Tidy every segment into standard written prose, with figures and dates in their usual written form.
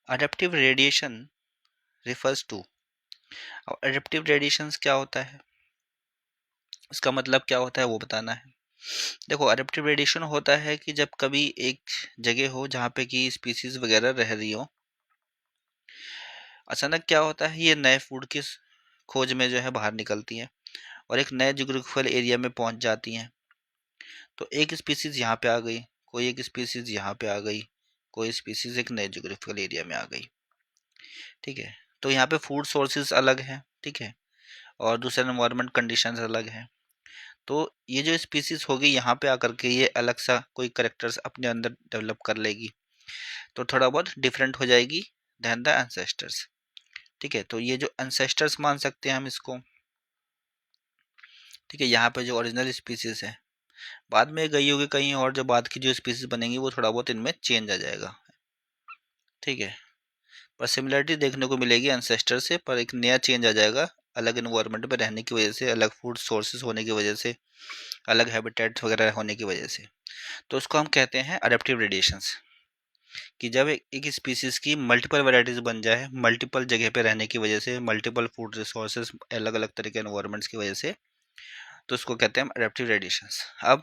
Adaptive radiation refers to. अब adaptive radiations क्या होता है, इसका मतलब क्या होता है वो बताना है। देखो, अडेप्टिव रेडिएशन होता है कि जब कभी एक जगह हो जहाँ पे कि स्पीसीज वगैरह रह रही हो, अचानक क्या होता है ये नए फूड की खोज में जो है बाहर निकलती हैं और एक नए जियोग्राफिकल एरिया में पहुंच जाती हैं। तो एक स्पीसीज यहाँ पे आ गई, कोई एक स्पीसीज यहाँ पे आ गई, कोई स्पीसीज एक नए जियोग्राफिकल एरिया में आ गई। ठीक है, तो यहाँ पे फूड सोर्सेज अलग हैं, ठीक है, और दूसरे एनवायरनमेंट कंडीशंस अलग हैं। तो ये जो स्पीसीज होगी यहाँ पे आकर के ये अलग सा कोई करेक्टर्स अपने अंदर डेवलप कर लेगी, तो थोड़ा बहुत डिफरेंट हो जाएगी देन द एंसेस्टर्स। ठीक है, तो ये जो एंसेस्टर्स मान सकते हैं हम इसको। ठीक है, यहाँ पे जो ओरिजिनल स्पीसीज है बाद में गई होगी कहीं और, जो बाद की जो स्पीसीज बनेंगी वो थोड़ा बहुत इनमें चेंज आ जाएगा। ठीक है, पर सिमिलरिटी देखने को मिलेगी एंसेस्टर से, पर एक नया चेंज आ जाएगा अलग इन्वायरमेंट में रहने की वजह से, अलग फूड सोर्सेज होने की वजह से, अलग हैबिटेट वगैरह होने की वजह से। तो उसको हम कहते हैं अडेप्टिव रेडिएशंस, कि जब एक स्पीसीज की मल्टीपल वैरायटीज बन जाए मल्टीपल जगह पे रहने की वजह से, मल्टीपल फूड रिसोर्सेज अलग अलग तरह के एनवायरमेंट्स की वजह से, तो उसको कहते हैं अडेप्टिव रेडिएशंस। अब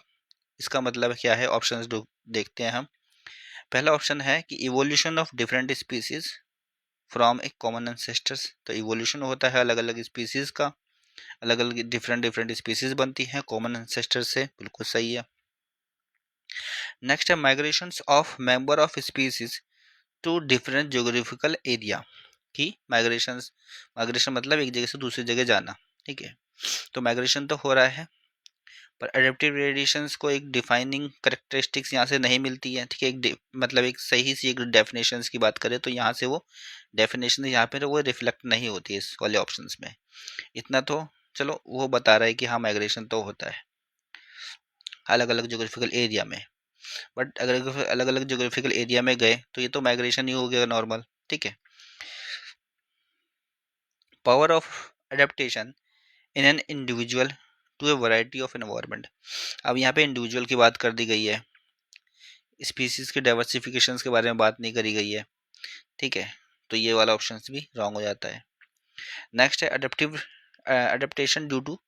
इसका मतलब क्या है, ऑप्शंस देखते हैं हम। पहला ऑप्शन है कि evolution of different species from A common ancestors. तो इवोल्यूशन होता है अलग अलग स्पीसीज का, अलग अलग डिफरेंट डिफरेंट स्पीसीज बनती हैं कॉमन एंसेस्टर से, बिल्कुल सही है। नेक्स्ट है migration of member of species to different geographical area. की माइग्रेशन मतलब एक जगह से दूसरी जगह जाना। ठीक है, तो माइग्रेशन तो हो रहा है, पर एडेप्टिव रेडिएशंस को एक डिफाइनिंग करेक्टरिस्टिक्स यहाँ से नहीं मिलती है। ठीक है, मतलब एक सही सी एक डेफिनेशंस की बात करें तो यहाँ से वो डेफिनेशन यहाँ पे वो रिफ्लेक्ट नहीं होती है इस वाले ऑप्शंस में। इतना तो चलो वो बता रहा है कि हाँ माइग्रेशन तो होता है अलग अलग जोग्राफिकल एरिया में, बट अगर अलग अलग जोग्राफिकल एरिया में गए तो ये तो माइग्रेशन ही हो गया नॉर्मल। ठीक है, power of adaptation in an individual to a variety of environment. अब यहाँ पे इंडिविजुअल की बात कर दी गई है, स्पीसीज के डाइवर्सिफिकेशन के बारे में बात नहीं करी गई है। ठीक है, तो ये वाला ऑप्शन भी रॉन्ग हो जाता है। नेक्स्ट है adaptation due to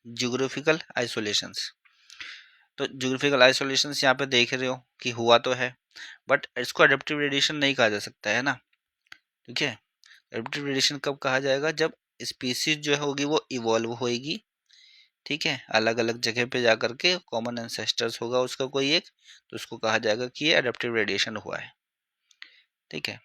geographical isolations. तो ज्योग्राफिकल आइसोलेशंस यहाँ पे देख रहे हो कि हुआ तो है, बट इसको अडेप्टिव रेडिएशन नहीं कहा जा सकता है ना। ठीक है, अडेप्टिव रेडिएशन कब कहा जाएगा, जब स्पीसीज जो होगी वो इवॉल्व होएगी। ठीक है, अलग अलग जगह पे जा करके कॉमन एंसेस्टर्स होगा उसका कोई एक, तो उसको कहा जाएगा कि ये अडेप्टिव रेडिएशन हुआ है। ठीक है,